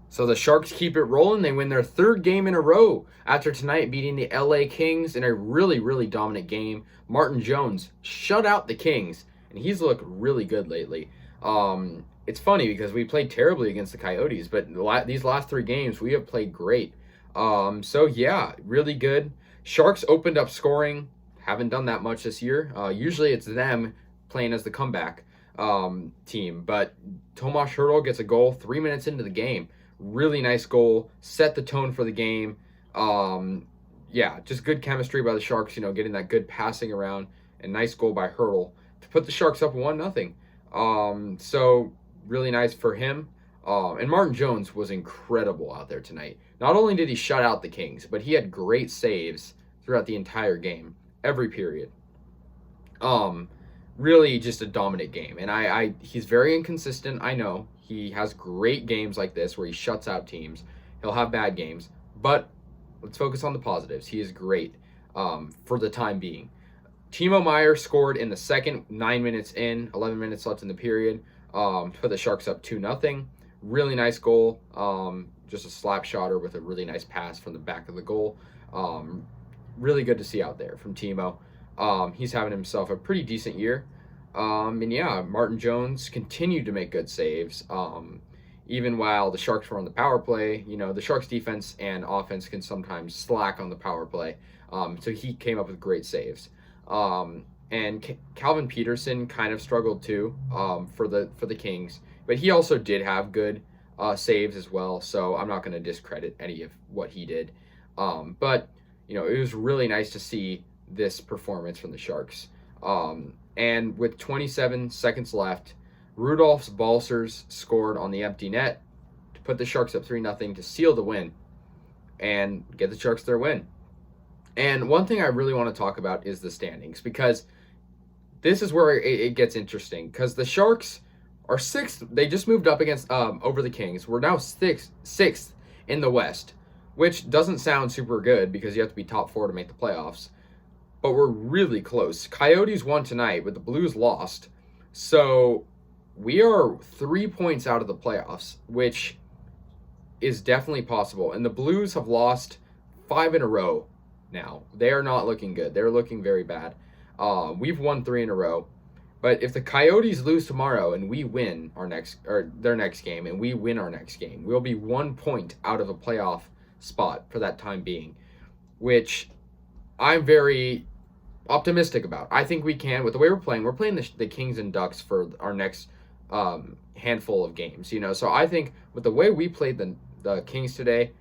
So the Sharks keep it rolling. They win their third game in a row after tonight beating the LA Kings in a really, really dominant game. Martin Jones shut out the Kings, and he's looked really good lately. It's funny because we played terribly against the Coyotes, but these last three games we have played great. So yeah, really good. Sharks opened up scoring. Haven't done that much this year. Usually it's them playing as the comeback team, but Tomas Hertl gets a goal 3 minutes into the game. Really nice goal, set the tone for the game. Yeah, just good chemistry by the Sharks, getting that good passing around, and nice goal by Hertl to put the Sharks up 1-0. So really nice for him. And Martin Jones was incredible out there tonight. Not only did he shut out the Kings, but he had great saves throughout the entire game, every period. Really just a dominant game. And he's very inconsistent, I know. He has great games like this where he shuts out teams. He'll have bad games, but let's focus on the positives. He is great for the time being. Timo Meier scored in the second, 9 minutes in, 11 minutes left in the period, to put the Sharks up 2-0. Really nice goal. Just a slap shotter with a really nice pass from the back of the goal. Really good to see out there from Timo. He's having himself a pretty decent year. And yeah, Martin Jones continued to make good saves. Even while the Sharks were on the power play, the Sharks defense and offense can sometimes slack on the power play. So he came up with great saves. And Calvin Peterson kind of struggled too, for the Kings, but he also did have good saves as well. So I'm not going to discredit any of what he did. But it was really nice to see this performance from the Sharks. And with 27 seconds left, Rudolfs Balcers scored on the empty net to put the Sharks up 3-0 to seal the win and get the Sharks their win. And one thing I really want to talk about is the standings, because this is where it gets interesting, because the Sharks are sixth. They just moved up against over the Kings. We're now sixth in the West, which doesn't sound super good because you have to be top four to make the playoffs. But we're really close. Coyotes won tonight, but the Blues lost. So we are 3 points out of the playoffs, which is definitely possible. And the Blues have lost 5 in a row now. They are not looking good. They're looking very bad. We've won 3 in a row. But if the Coyotes lose tomorrow and we win their next game, and we win our next game, we'll be 1 point out of a playoff spot for that time being, which I'm very optimistic about. I think we can, with the way we're playing. We're playing the Kings and Ducks for our next handful of games, So I think with the way we played the Kings today,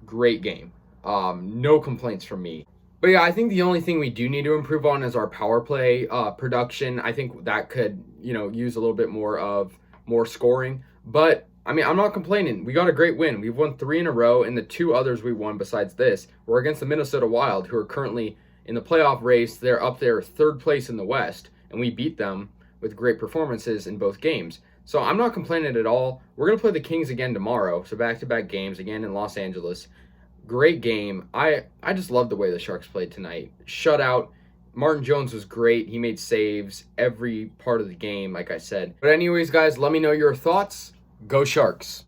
great game. No complaints from me. But yeah, I think the only thing we do need to improve on is our power play production. I think that could, use a little bit more scoring. But I'm not complaining. We got a great win. We've won 3 in a row, and the 2 others we won besides this were against the Minnesota Wild, who are currently in the playoff race. They're up there 3rd place in the West, and we beat them with great performances in both games. So I'm not complaining at all. We're going to play the Kings again tomorrow, so back-to-back games again in Los Angeles. Great game. I just love the way the Sharks played tonight. Shutout. Martin Jones was great. He made saves every part of the game, like I said. But anyways, guys, let me know your thoughts. Go Sharks.